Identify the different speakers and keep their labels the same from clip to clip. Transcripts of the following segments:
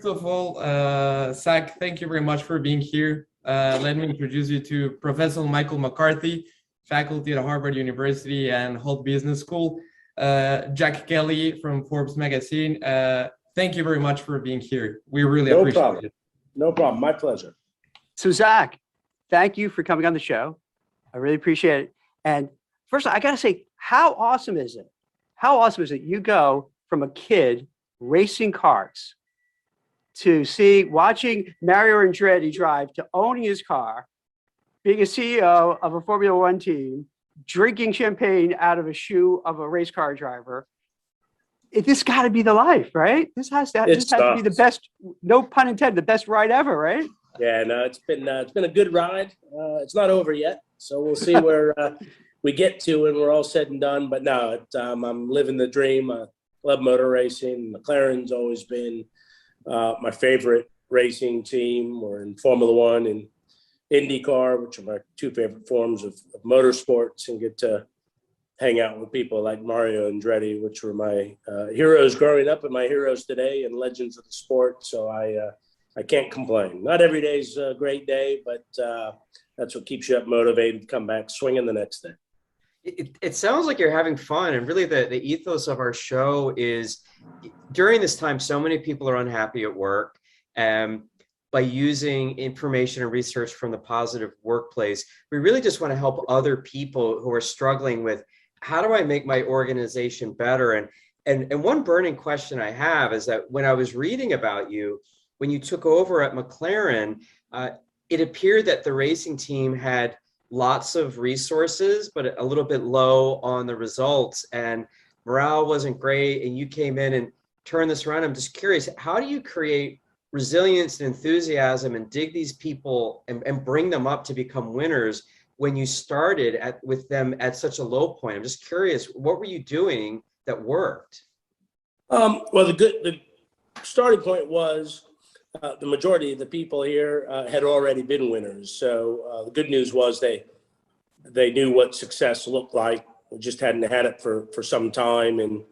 Speaker 1: first of all, Zach, thank you very much for being here. Let me introduce you to Professor Michael McCarthy, faculty at Harvard University and Holt Business School. Jack Kelly from Forbes magazine. Thank you very much for being here. We really appreciate it.
Speaker 2: No problem. My pleasure.
Speaker 3: So Zach, thank you for coming on the show. I really appreciate it. And first, I got to say, how awesome is it? How awesome is it? You go from a kid racing cars to watching Mario Andretti drive to owning his car, being a CEO of a Formula One team, drinking champagne out of a shoe of a race car driver. This got to be the life, right? This has to be the best, no pun intended, the best ride ever, right?
Speaker 2: Yeah, no, it's been a good ride. It's not over yet, so we'll see where we get to when we're all said and done. But no, I'm living the dream. I love motor racing. McLaren's always been my favorite racing team. We're in Formula One and IndyCar, which are my two favorite forms of motorsports, and get to hang out with people like Mario Andretti, which were my heroes growing up and my heroes today and legends of the sport. So I can't complain. Not every day's a great day, but that's what keeps you up motivated to come back swinging the next day.
Speaker 4: It sounds like you're having fun. And really the ethos of our show is during this time, so many people are unhappy at work. By using information and research from the Positive Workplace, we really just want to help other people who are struggling with, how do I make my organization better? And one burning question I have is that when I was reading about you, when you took over at McLaren, it appeared that the racing team had lots of resources, but a little bit low on the results, and morale wasn't great, and you came in and turned this around. I'm just curious, how do you create resilience and enthusiasm and dig these people and bring them up to become winners when you started with them at such a low point? I'm just curious, what were you doing that worked?
Speaker 2: Well, the starting point was the majority of the people here had already been winners. So the good news was they knew what success looked like. We just hadn't had it for some time and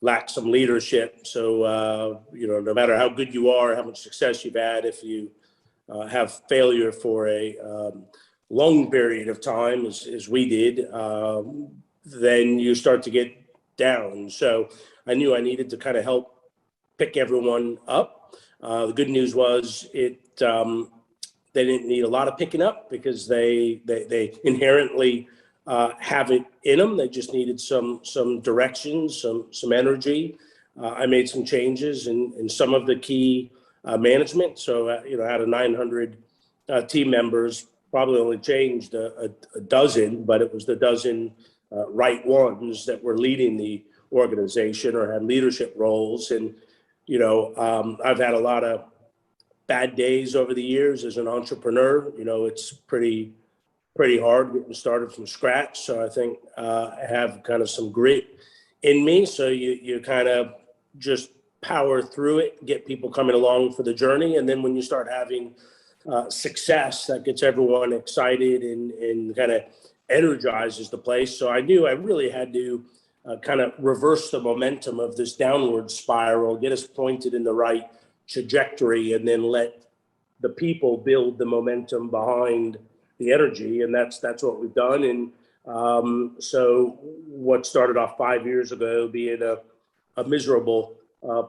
Speaker 2: lacked some leadership. So, no matter how good you are, how much success you've had, if you have failure for a long period of time, as we did, then you start to get down. So I knew I needed to kind of help pick everyone up. The good news was they didn't need a lot of picking up because they inherently have it in them. They just needed some direction, some energy. I made some changes in some of the key management. So out of 900 team members, probably only changed a dozen, but it was the dozen right ones that were leading the organization or had leadership roles. And I've had a lot of bad days over the years as an entrepreneur. It's pretty hard getting started from scratch. So I think I have kind of some grit in me. So you kind of just power through it, get people coming along for the journey. And then when you start having success, that gets everyone excited and kind of energizes the place. So I knew I really had to kind of reverse the momentum of this downward spiral, get us pointed in the right trajectory, and then let the people build the momentum behind the energy. And that's what we've done. And so what started off 5 years ago being a miserable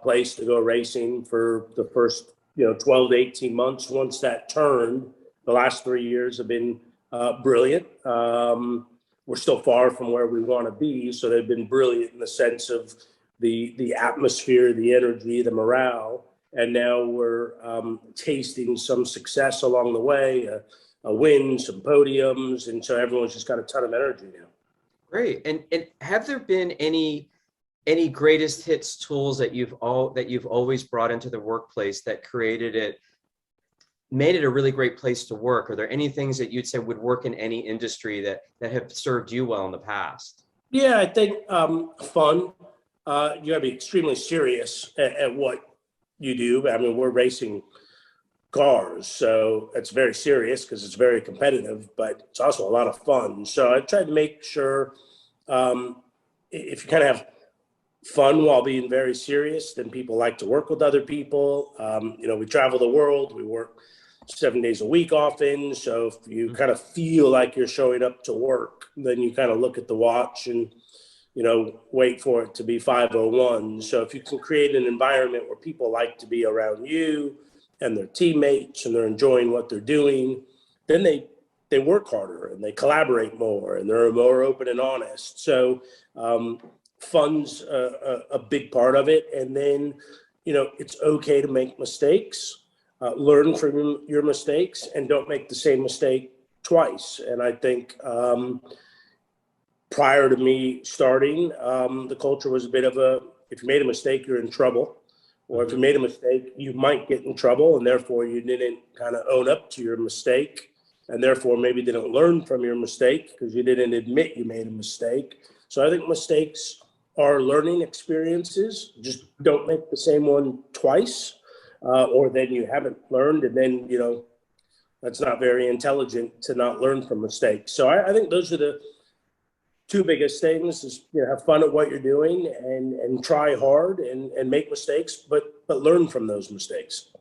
Speaker 2: place to go racing for the first 12 to 18 months, once that turned, the last 3 years have been brilliant. We're still far from where we want to be, so they've been brilliant in the sense of the atmosphere, the energy, the morale. And now we're tasting some success along the way, a win, some podiums, and so everyone's just got a ton of energy now.
Speaker 4: Great. And have there been any greatest hits tools that you've always brought into the workplace that made it a really great place to work? Are there any things that you'd say would work in any industry that have served you well in the past?
Speaker 2: Yeah, I think fun. You gotta be extremely serious at what you do. I mean, we're racing cars, so it's very serious because it's very competitive, but it's also a lot of fun. So I tried to make sure if you kind of have fun while being very serious. Then people like to work with other people. We travel the world. We work 7 days a week often. So if you kind of feel like you're showing up to work, then you kind of look at the watch and, wait for it to be 5:01. So if you can create an environment where people like to be around you and their teammates and they're enjoying what they're doing, then they work harder and they collaborate more and they're more open and honest. So fun's a big part of it. And then, it's okay to make mistakes. Learn from your mistakes and don't make the same mistake twice. And I think prior to me starting, the culture was a bit of if you made a mistake, you're in trouble. Or if you made a mistake, you might get in trouble. And therefore, you didn't kind of own up to your mistake. And therefore, maybe didn't learn from your mistake because you didn't admit you made a mistake. So I think mistakes are learning experiences. Just don't make the same one twice. Or then you haven't learned, and then, that's not very intelligent to not learn from mistakes. So I think those are the two biggest things is, have fun at what you're doing and try hard and make mistakes, but learn from those mistakes.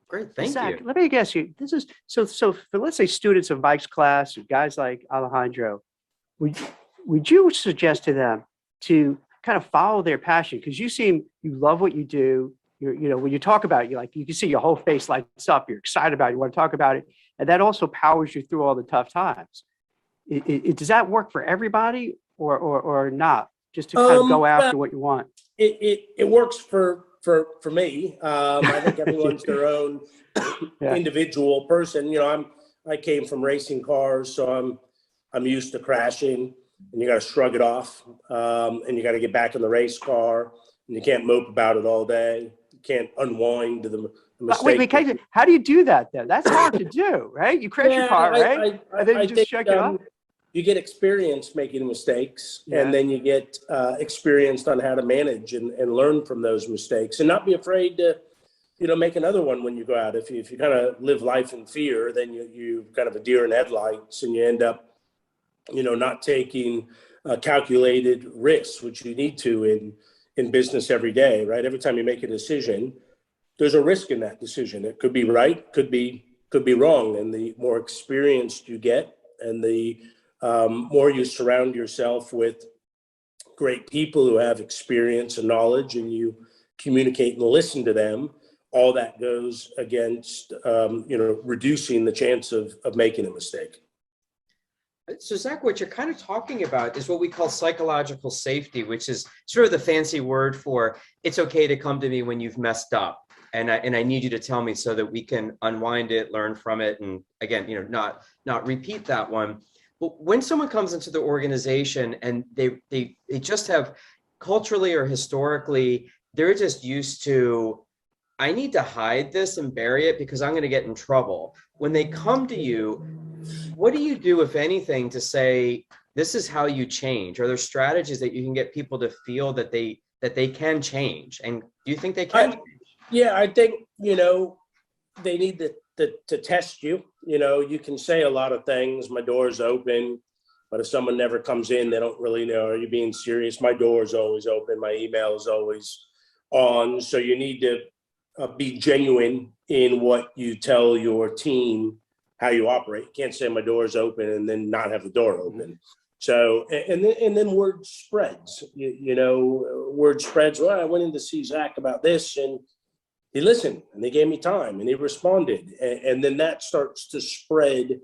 Speaker 4: Great, thank
Speaker 3: Zak,
Speaker 4: you.
Speaker 3: let me ask you, this is, so for, let's say, students of Mike's class, or guys like Alejandro, would you suggest to them to kind of follow their passion? Because you love what you do. When you talk about it, you can see your whole face lights up. You're excited about it. You want to talk about it. And that also powers you through all the tough times. Does that work for everybody or not? Just to kind of go after what you want?
Speaker 2: It works for me. I think everyone's their own individual person. I came from racing cars, so I'm used to crashing, and you got to shrug it off, and you got to get back in the race car, and you can't mope about it all day. Can't unwind to the mistake.
Speaker 3: Wait, how do you do that then? That's hard to do, right? You crash your car, right? And then you just shake it up.
Speaker 2: You get experience making mistakes, and then you get experienced on how to manage and learn from those mistakes, and not be afraid to, make another one when you go out. If you kind of live life in fear, then you kind of a deer in headlights, and you end up, not taking calculated risks, which you need to in business every day, right? Every time you make a decision, there's a risk in that decision. It could be right, could be wrong. And the more experienced you get, and the more you surround yourself with great people who have experience and knowledge, and you communicate and listen to them, all that goes against, reducing the chance of making a mistake.
Speaker 4: So Zak, what you're kind of talking about is what we call psychological safety, which is sort of the fancy word for it's okay to come to me when you've messed up. And I need you to tell me so that we can unwind it, learn from it. And again, not repeat that one. But when someone comes into the organization and they just have culturally or historically, they're just used to, I need to hide this and bury it because I'm going to get in trouble. When they come to you, what do you do, if anything, to say, this is how you change? Are there strategies that you can get people to feel that they can change? And do you think they can?
Speaker 2: I think, they need to test you. You can say a lot of things. My door's open, but if someone never comes in, they don't really know, are you being serious? My door's always open. My email is always on. So you need to be genuine in what you tell your team, how you operate. You can't say my door's open and then not have the door open. So, and then word spreads, word spreads. Well, I went in to see Zak about this, and he listened, and they gave me time, and he responded. And then that starts to spread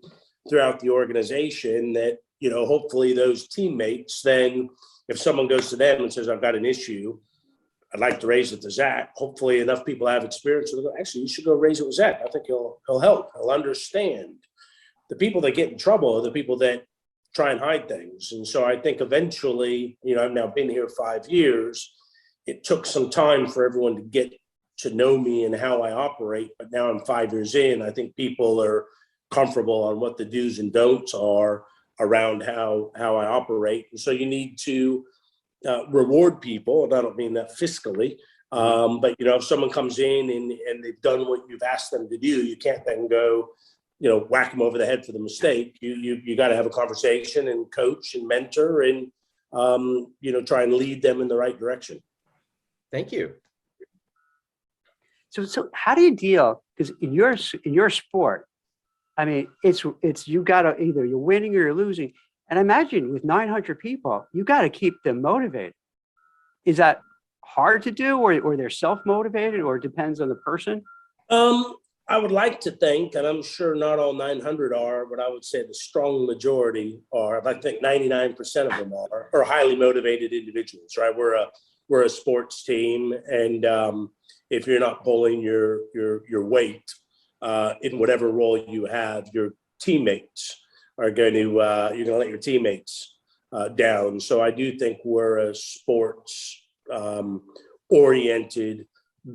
Speaker 2: throughout the organization that, hopefully those teammates, then if someone goes to them and says, I've got an issue, I'd like to raise it to Zak. Hopefully enough people have experience. So they go, actually, you should go raise it with Zak. I think he'll help. He'll understand. The people that get in trouble are the people that try and hide things. And so I think eventually, I've now been here 5 years. It took some time for everyone to get to know me and how I operate. But now I'm 5 years in. I think people are comfortable on what the do's and don'ts are around how I operate. And so you need to reward people, and I don't mean that fiscally, but if someone comes in and they've done what you've asked them to do, you can't then go, whack them over the head for the mistake. You got to have a conversation and coach and mentor and try and lead them in the right direction.
Speaker 4: Thank you.
Speaker 3: So how do you deal? Because in your sport, I mean, it's you got to either you're winning or you're losing. And I imagine with 900 people, you got to keep them motivated. Is that hard to do, or they're self-motivated, or it depends on the person?
Speaker 2: I would like to think, and I'm sure not all 900 are, but I would say the strong majority are. I think 99% of them are highly motivated individuals, right? We're a sports team, and if you're not pulling your weight in whatever role you have, your teammates are going to you're going to let your teammates down. So I do think we're a sports oriented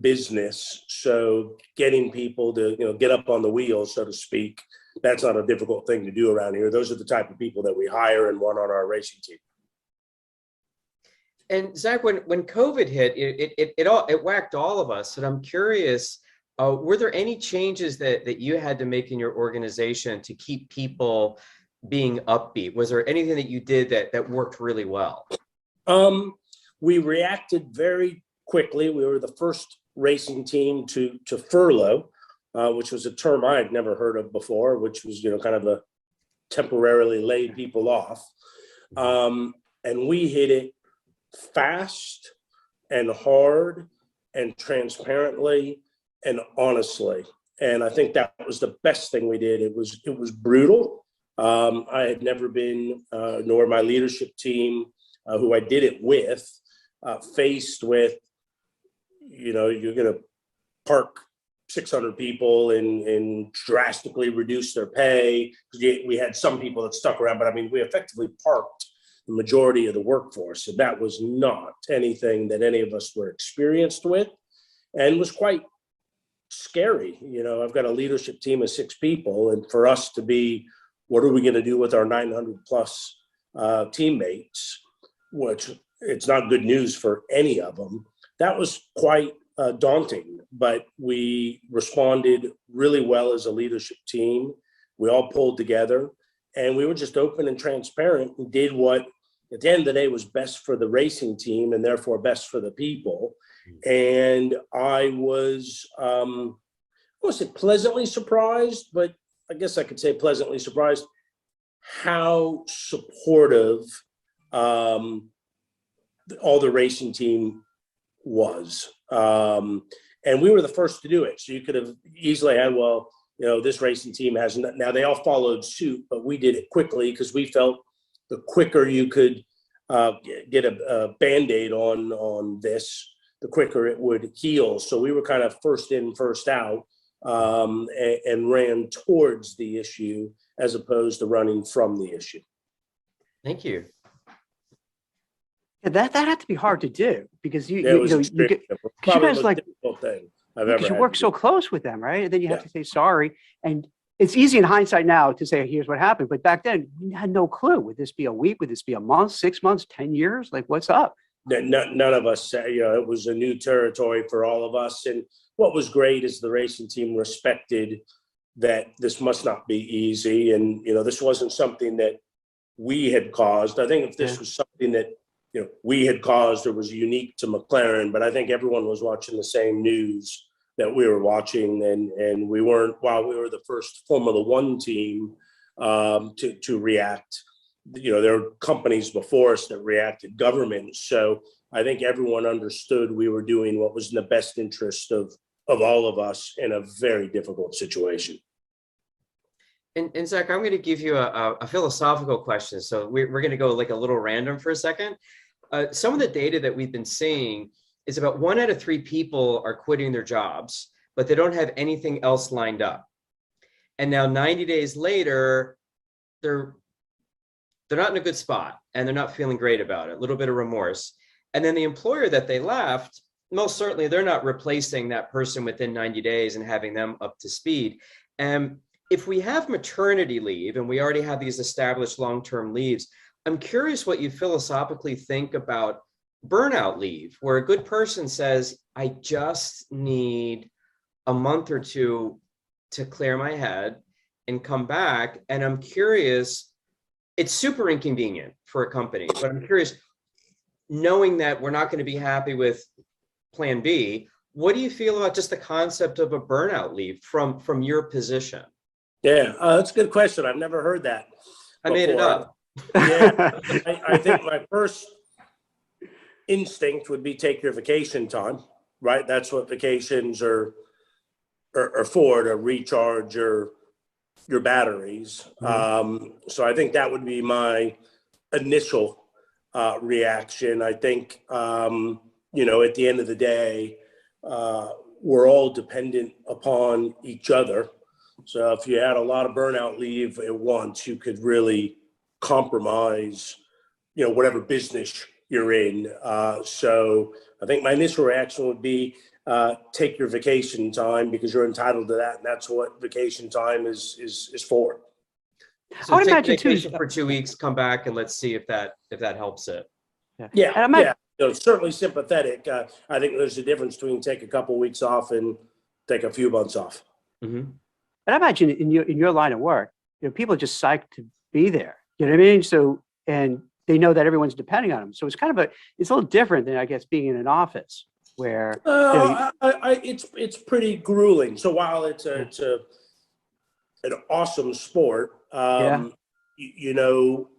Speaker 2: business. So getting people to get up on the wheel, so to speak, that's not a difficult thing to do around here. Those are the type of people that we hire and want on our racing team.
Speaker 4: And Zach, when COVID hit, it whacked all of us. And I'm curious, were there any changes that you had to make in your organization to keep people being upbeat? Was there anything that you did that worked really well?
Speaker 2: We reacted very quickly. We were the first racing team to furlough, which was a term I had never heard of before, which was kind of a temporarily laid people off. And we hit it fast and hard and transparently and honestly. And I think that was the best thing we did. It was brutal. I had never been, nor my leadership team, who I did it with, faced with, you're going to park 600 people and drastically reduce their pay. We had some people that stuck around, but I mean, we effectively parked the majority of the workforce. And that was not anything that any of us were experienced with, and was quite scary. I've got a leadership team of 6 people, and for us to be, what are we going to do with our 900 plus teammates, which it's not good news for any of them. That was quite daunting, but we responded really well as a leadership team. We all pulled together, and we were just open and transparent and did what, at the end of the day, was best for the racing team and therefore best for the people. And I was, I won't say pleasantly surprised, but I guess I could say pleasantly surprised how supportive all the racing team was. And we were the first to do it. So you could have easily had, this racing team hasn't. Now they all followed suit, but we did it quickly because we felt the quicker you could get a Band-Aid on this, the quicker it would heal. So we were kind of first in, first out, and ran towards the issue as opposed to running from the issue.
Speaker 4: Thank you.
Speaker 3: Yeah, that had to be hard to do because you
Speaker 2: Probably
Speaker 3: guys
Speaker 2: the difficult thing I've ever
Speaker 3: because you
Speaker 2: had
Speaker 3: work
Speaker 2: to
Speaker 3: so
Speaker 2: do.
Speaker 3: close with them, right? And then you have to say sorry. And it's easy in hindsight now to say, here's what happened. But back then, you had no clue. Would this be a week? Would this be a month, 6 months, 10 years? Like, what's up?
Speaker 2: None of us, it was a new territory for all of us. And what was great is the racing team respected that this must not be easy. And, this wasn't something that we had caused. I think if this was something that, we had caused or was unique to McLaren, but I think everyone was watching the same news that we were watching. And we weren't, while we were the first Formula One team to react, there were companies before us that reacted, governments. So I think everyone understood we were doing what was in the best interest of all of us in a very difficult situation.
Speaker 4: And Zach, I'm going to give you a philosophical question. So we're going to go like a little random for a second. Some of the data that we've been seeing is about 1 out of 3 people are quitting their jobs, but they don't have anything else lined up. And now 90 days later, they're not in a good spot and they're not feeling great about it, a little bit of remorse. And then the employer that they left, most certainly they're not replacing that person within 90 days and having them up to speed. And if we have maternity leave and we already have these established long-term leaves, I'm curious what you philosophically think about burnout leave, where a good person says, I just need a month or 2 to clear my head and come back. And I'm curious, it's super inconvenient for a company, but I'm curious, knowing that we're not going to be happy with plan B. What do you feel about just the concept of a burnout leave from your position?
Speaker 2: Yeah, that's a good question. I've never heard that
Speaker 4: I made it
Speaker 2: before.
Speaker 4: up.
Speaker 2: Yeah, I think my first instinct would be take your vacation time, right? That's what vacations are for, to recharge your batteries. So I think that would be my initial reaction. I think, you know, at the end of the day, we're all dependent upon each other. So if you had a lot of burnout leave at once, you could really compromise, you know, whatever business you're in. So I think my initial reaction would be take your vacation time, because you're entitled to that, and that's what vacation time is for.
Speaker 4: So
Speaker 3: I would
Speaker 4: take
Speaker 3: imagine too.
Speaker 4: vacation for 2 weeks, come back, and let's see if that helps it.
Speaker 2: Yeah,
Speaker 3: And I'm
Speaker 2: yeah. So certainly sympathetic. I think there's a difference between take a couple of weeks off and take a few months off.
Speaker 4: Mm-hmm.
Speaker 3: And I imagine in your line of work, you know, people are just psyched to be there. You know what I mean? So, and they know that everyone's depending on them. So it's kind of it's a little different than, I guess, being in an office where you know,
Speaker 2: It's pretty grueling. So while it's an awesome sport, you know,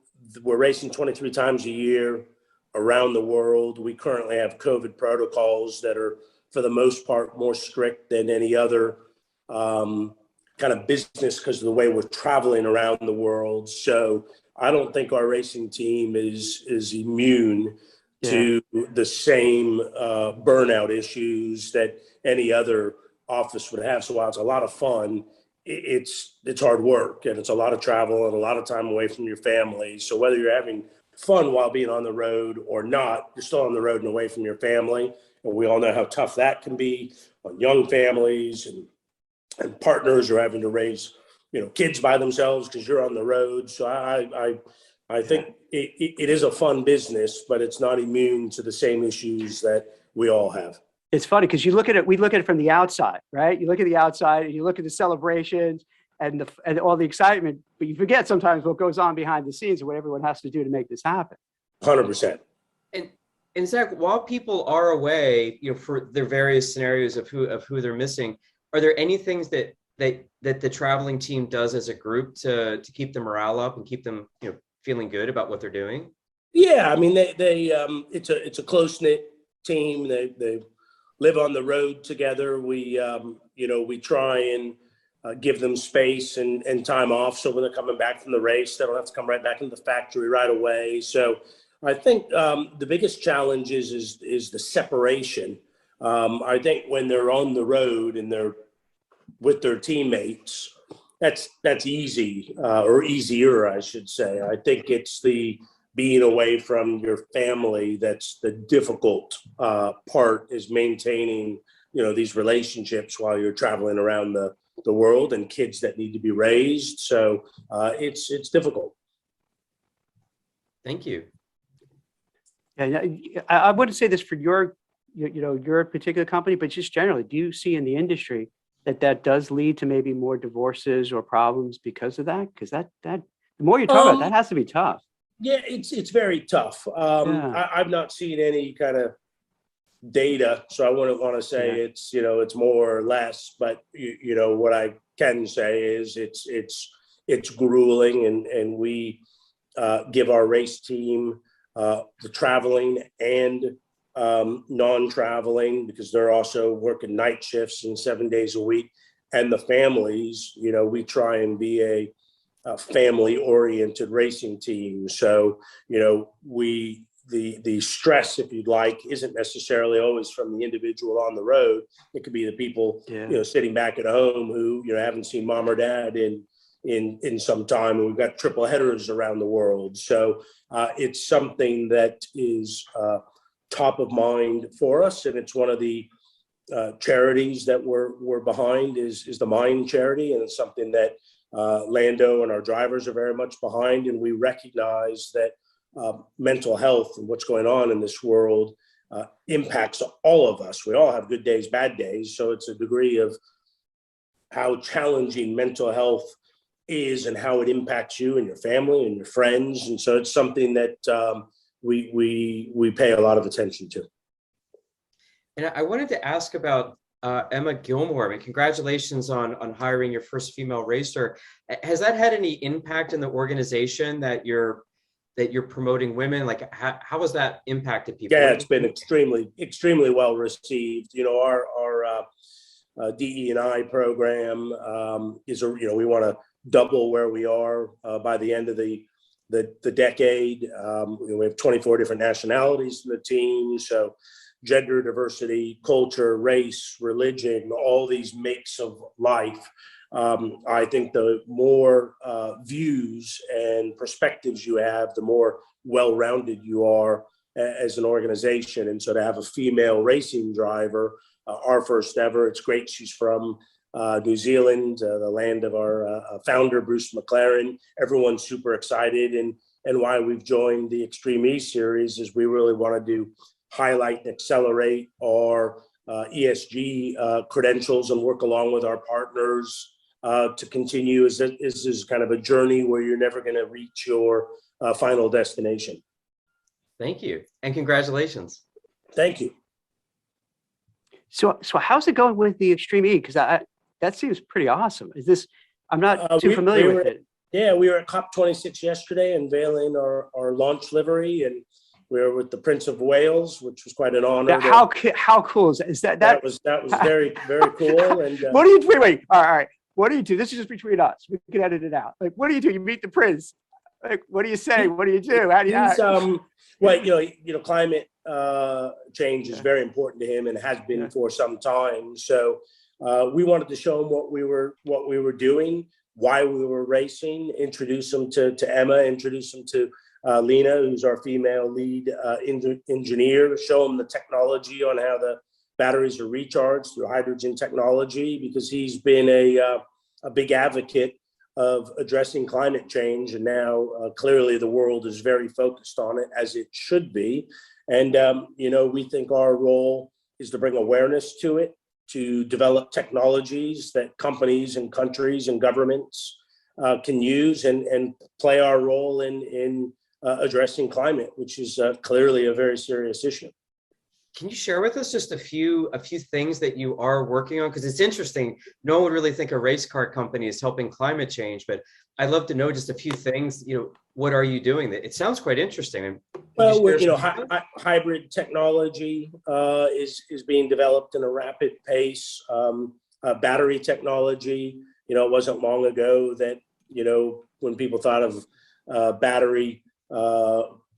Speaker 2: we're racing 23 times a year around the world. We currently have COVID protocols that are, for the most part, more strict than any other kind of business because of the way we're traveling around the world. So I don't think our racing team is immune to the same burnout issues that any other office would have. So while it's a lot of fun, it's hard work, and it's a lot of travel and a lot of time away from your family. So whether you're having fun while being on the road or not, you're still on the road and away from your family. And we all know how tough that can be on young families and partners are having to raise, you know, kids by themselves because you're on the road. So I think it is a fun business, but it's not immune to the same issues that we all have.
Speaker 3: it's funny because we look at it from the outside, right? You look at the outside and you look at the celebrations and all the excitement, but you forget sometimes what goes on behind the scenes and what everyone has to do to make this happen.
Speaker 2: 100%.
Speaker 4: And Zach, while people are away, you know, for their various scenarios of who they're missing, are there any things that the traveling team does as a group to keep the morale up and keep them, you know, feeling good about what they're doing?
Speaker 2: Yeah, I mean, it's a close-knit team. They live on the road together. We try and give them space and time off. So when they're coming back from the race, they don't have to come right back into the factory right away. So I think the biggest challenge is the separation. I think when they're on the road and they're with their teammates, that's easy, or easier, I should say. I think it's the being away from your family that's the difficult part, is maintaining, you know, these relationships while you're traveling around the world, and kids that need to be raised. So it's difficult.
Speaker 4: Thank you.
Speaker 3: Yeah, I wouldn't say this for your particular company, but just generally, do you see in the industry that does lead to maybe more divorces or problems because of that? Because that the more you talk about, that has to be tough.
Speaker 2: Yeah, it's very tough. I've not seen any kind of data, so I wouldn't want to say it's more or less. But you know what I can say is it's grueling, and we give our race team the traveling and non-traveling, because they're also working night shifts and 7 days a week, and the families. You know, we try and be a family-oriented racing team. So, you know, the stress, if you'd like, isn't necessarily always from the individual on the road. It could be the people, you know, sitting back at home who, you know, haven't seen mom or dad in some time, and we've got triple headers around the world. So it's something that is top of mind for us, and it's one of the charities that we're behind is the Mind charity, and it's something that Lando and our drivers are very much behind. And we recognize that mental health and what's going on in this world impacts all of us. We all have good days, bad days. So it's a degree of how challenging mental health is and how it impacts you and your family and your friends. And so it's something that we pay a lot of attention to.
Speaker 4: And I wanted to ask about Emma Gilmore. I mean, congratulations on hiring your first female racer. Has that had any impact in the organization that you're promoting women? Like, how has that impacted people?
Speaker 2: Yeah, it's been extremely well received. You know, our DE&I program is we want to double where we are by the end of the decade. We have 24 different nationalities in the team, so gender diversity, culture, race, religion, all these makes of life. I think the more views and perspectives you have, the more well-rounded you are as an organization. And so to have a female racing driver, our first ever, it's great. She's from New Zealand, the land of our founder, Bruce McLaren. Everyone's super excited. And why we've joined the Extreme-E series is we really want to highlight and accelerate our ESG credentials and work along with our partners to continue. This is kind of a journey where you're never going to reach your final destination. Thank you.
Speaker 4: And congratulations.
Speaker 2: Thank you.
Speaker 3: So how's it going with the Extreme-E? Because that seems pretty awesome. I'm not too familiar with it.
Speaker 2: Yeah, we were at COP26 yesterday unveiling our launch livery, and we were with the Prince of Wales, which was quite an honor.
Speaker 3: How cool is that? That
Speaker 2: was very, very cool. And
Speaker 3: what do you do? Wait. All right. What do you do? This is just between us. We can edit it out. Like, what do you do? You meet the prince. Like, what do you say? What do you do? How do you?
Speaker 2: Well, climate change is very important to him and has been for some time. So we wanted to show him what we were doing, why we were racing, introduce him to Emma, introduce him to Lena, who's our female lead engineer, show him the technology on how the batteries are recharged through hydrogen technology, because he's been a big advocate of addressing climate change. And now clearly the world is very focused on it, as it should be. And, we think our role is to bring awareness to it, to develop technologies that companies and countries and governments can use and play our role in addressing climate, which is clearly a very serious issue.
Speaker 4: Can you share with us just a few things that you are working on? Because it's interesting. No one would really think a race car company is helping climate change, but I'd love to know just a few things. What are you doing? It sounds quite interesting.
Speaker 2: Well, hybrid technology is being developed in a rapid pace. Battery technology. It wasn't long ago that when people thought of battery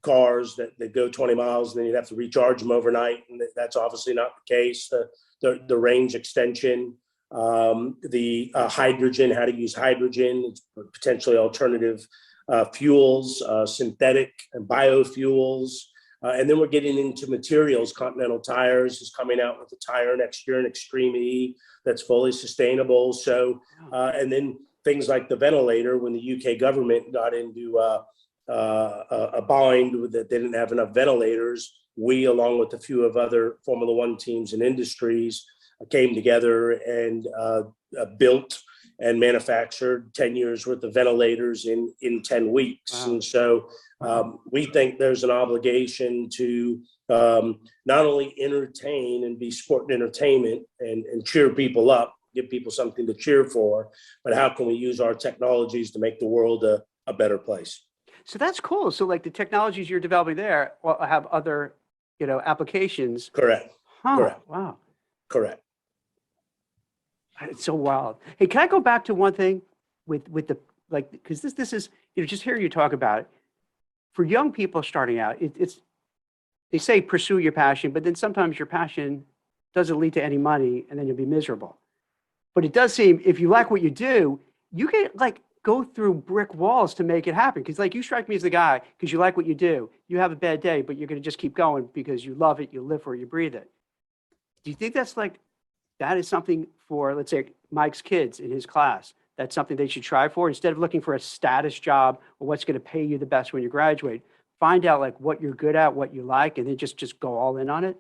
Speaker 2: cars that go 20 miles and then you'd have to recharge them overnight, and that's obviously not the case. The range extension, the hydrogen, how to use hydrogen, potentially alternative fuels, synthetic and biofuels, and then we're getting into materials. Continental Tires is coming out with a tire next year, an Extreme-E that's fully sustainable. So and then things like the ventilator, when the UK government got into a bind with that they didn't have enough ventilators, we, along with a few of other Formula One teams and industries, came together and built and manufactured 10 years worth of ventilators in 10 weeks. Wow. And so we think there's an obligation to not only entertain and be sport and entertainment and cheer people up, give people something to cheer for, but how can we use our technologies to make the world a better place?
Speaker 3: So that's cool. So like the technologies you're developing there will have other, applications.
Speaker 2: Correct.
Speaker 3: Huh.
Speaker 2: Correct.
Speaker 3: Wow.
Speaker 2: Correct.
Speaker 3: It's so wild. Hey, can I go back to one thing with the, because this is, just hearing you talk about it. For young people starting out, they say pursue your passion, but then sometimes your passion doesn't lead to any money and then you'll be miserable. But it does seem, if you like what you do, you can go through brick walls to make it happen. Because you strike me as the guy, because you like what you do. You have a bad day, but you're going to just keep going because you love it, you live for it, you breathe it. Do you think that is something for, let's say, Mike's kids in his class? That's something they should try for, instead of looking for a status job or what's going to pay you the best when you graduate. Find out what you're good at, what you like, and then just go all in on it.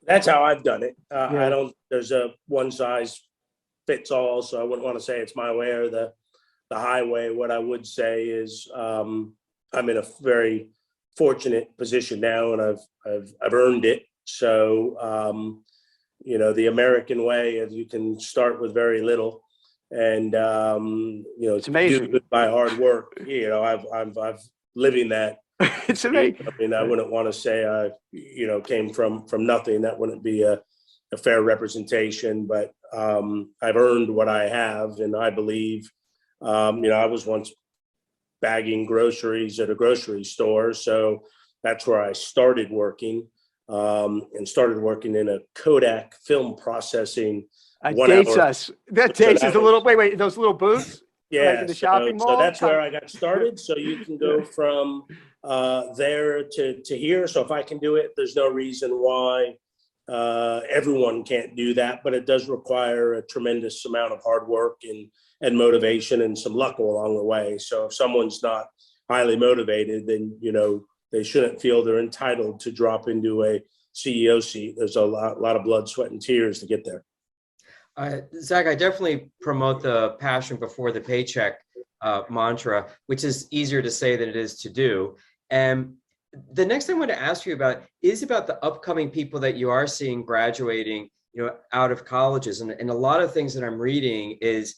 Speaker 2: That's how I've done it. There's a one size fits all, so I wouldn't want to say it's my way or the highway. What I would say is I'm in a very fortunate position now, and I've earned it. So the American way of you can start with very little and,
Speaker 3: It's amazing.
Speaker 2: do good by hard work. I've living that.
Speaker 3: It's amazing.
Speaker 2: I mean, I wouldn't want to say I, came from nothing. That wouldn't be a fair representation, but I've earned what I have. And I believe, I was once bagging groceries at a grocery store. So that's where I started working. And started working in a Kodak film processing.
Speaker 3: That dates us. That dates us a little. Wait, those little booths?
Speaker 2: Yeah,
Speaker 3: Like in the shopping mall?
Speaker 2: So that's where I got started. So you can go from there to here. So if I can do it, there's no reason why everyone can't do that. But it does require a tremendous amount of hard work and motivation and some luck along the way. So if someone's not highly motivated, then they shouldn't feel they're entitled to drop into a CEO seat. There's a lot of blood, sweat, and tears to get there.
Speaker 4: Zach, I definitely promote the passion before the paycheck mantra, which is easier to say than it is to do. And the next thing I want to ask you about is about the upcoming people that you are seeing graduating, out of colleges. And a lot of things that I'm reading is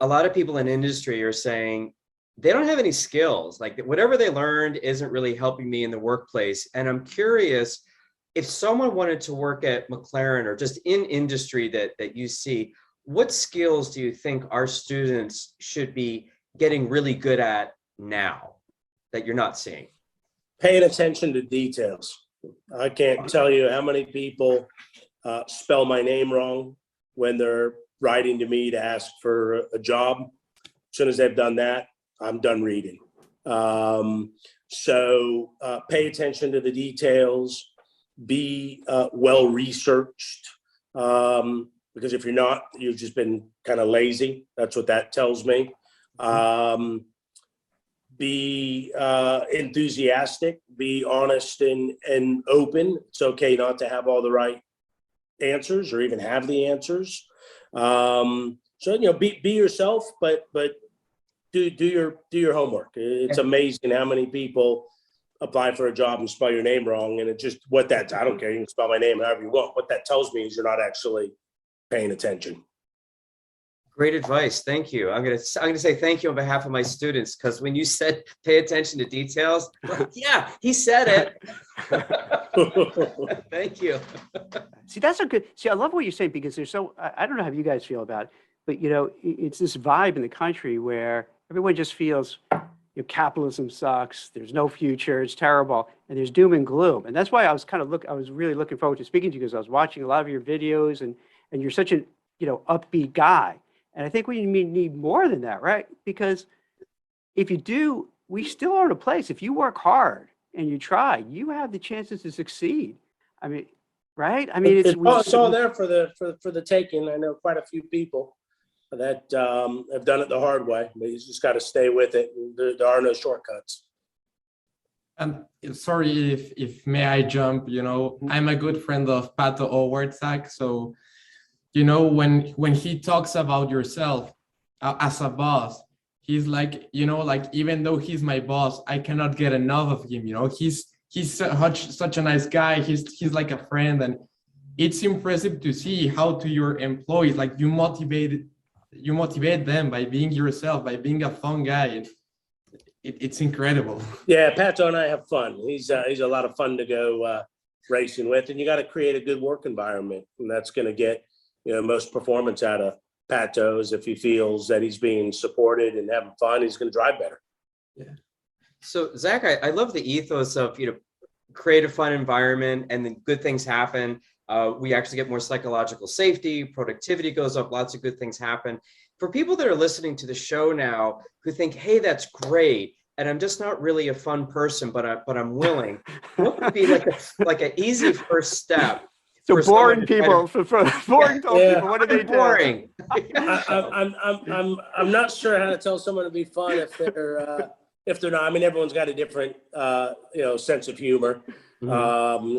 Speaker 4: a lot of people in industry are saying they don't have any skills. Like whatever they learned isn't really helping me in the workplace. And I'm curious, if someone wanted to work at McLaren or just in industry that you see, what skills do you think our students should be getting really good at now that you're not seeing?
Speaker 2: Paying attention to details. I can't tell you how many people spell my name wrong when they're writing to me to ask for a job. As soon as they've done that, I'm done reading. So pay attention to the details. Be well researched, because if you're not, you've just been kind of lazy. That's what that tells me. Be enthusiastic, be honest and open. It's okay not to have all the right answers or even have the answers. So be yourself, but do your homework. It's amazing how many people apply for a job and spell your name wrong. And it just, I don't care. You can spell my name however you want. What that tells me is you're not actually paying attention.
Speaker 4: Great advice. Thank you. I'm going to say thank you on behalf of my students, because when you said pay attention to details, yeah, he said it. Thank you.
Speaker 3: See, I love what you're saying, because I don't know how you guys feel about it, but it's this vibe in the country where everyone just feels capitalism sucks, there's no future, it's terrible, and there's doom and gloom. And that's why I was I was really looking forward to speaking to you, because I was watching a lot of your videos, and you're such an upbeat guy. And I think we need more than that, right? Because if you do, we still are in a place. If you work hard and you try, you have the chances to succeed. I mean, right? I mean,
Speaker 2: it's all there for the taking. I know quite a few people that have done it the hard way. But you just got to stay with it. There are no shortcuts.
Speaker 1: Sorry if may I jump. I'm a good friend of Pato Howard, Zach. So, when he talks about yourself as a boss, he's like, even though he's my boss, I cannot get enough of him. He's such a nice guy. He's like a friend, and it's impressive to see how to your employees, like you motivate them by being yourself, by being a fun guy. It's incredible.
Speaker 2: Yeah, Pato and I have fun. He's a lot of fun to go racing with, and you got to create a good work environment, and that's going to get most performance out of Pato's. If he feels that he's being supported and having fun, he's going to drive better.
Speaker 4: Yeah. So Zach, I love the ethos of create a fun environment, and then good things happen. We actually get more psychological safety, productivity goes up, lots of good things happen. For people that are listening to the show now who think, hey, that's great, and I'm just not really a fun person, but I'm willing, what would be like an easy first step?
Speaker 3: So boring people, for boring people, what do they do?
Speaker 4: Boring.
Speaker 2: I'm not sure how to tell someone to be fun if they're not. I mean, everyone's got a different sense of humor. Mm-hmm.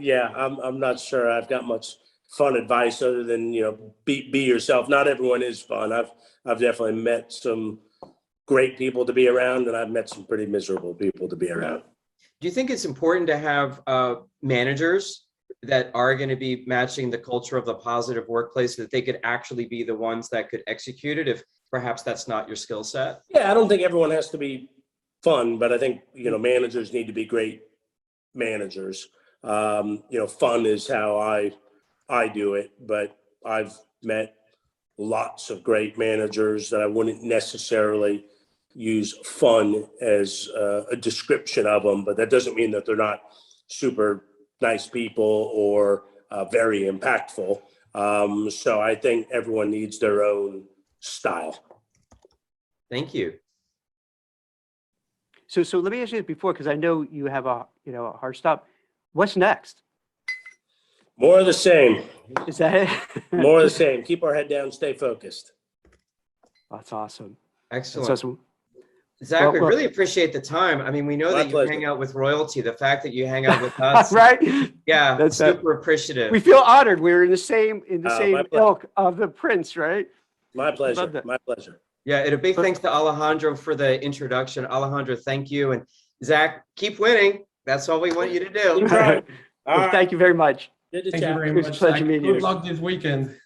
Speaker 2: Yeah, I'm not sure I've got much fun advice other than be yourself. Not everyone is fun. I've definitely met some great people to be around, and I've met some pretty miserable people to be around.
Speaker 4: Do you think it's important to have managers that are going to be matching the culture of the positive workplace, so that they could actually be the ones that could execute it if perhaps that's not your skill set?
Speaker 2: Yeah, I don't think everyone has to be fun, but I think, managers need to be great managers. Fun is how I do it, but I've met lots of great managers that I wouldn't necessarily use fun as a description of them, but that doesn't mean that they're not super nice people or very impactful. So I think everyone needs their own style.
Speaker 4: Thank you.
Speaker 3: So let me ask you this before, because I know you have a hard stop. What's next?
Speaker 2: More of the same.
Speaker 3: Is that it?
Speaker 2: More of the same. Keep our head down, stay focused.
Speaker 3: That's awesome.
Speaker 4: Excellent.
Speaker 3: That's awesome.
Speaker 4: Zach, we
Speaker 3: Well,
Speaker 4: really appreciate the time. I mean, we know
Speaker 2: My
Speaker 4: that you
Speaker 2: pleasure.
Speaker 4: hang out with royalty. The fact that you hang out with us,
Speaker 3: right?
Speaker 4: yeah,
Speaker 3: That's
Speaker 4: super appreciative.
Speaker 3: We feel honored. We're in the same
Speaker 2: my pleasure.
Speaker 3: ilk of the prince, right?
Speaker 2: My pleasure.
Speaker 3: that.
Speaker 2: My pleasure.
Speaker 4: Yeah, and a big thanks to Alejandro for the introduction. Alejandro, thank you. And Zach, keep winning. That's all we want you to do.
Speaker 2: Keep trying. All
Speaker 3: Well,
Speaker 2: right.
Speaker 3: thank you very much.
Speaker 2: Good to
Speaker 1: Thank you
Speaker 2: chat.
Speaker 1: very
Speaker 3: It was a
Speaker 1: much.
Speaker 3: pleasure
Speaker 1: Zach.
Speaker 3: meeting
Speaker 1: Good
Speaker 3: you.
Speaker 1: luck this weekend.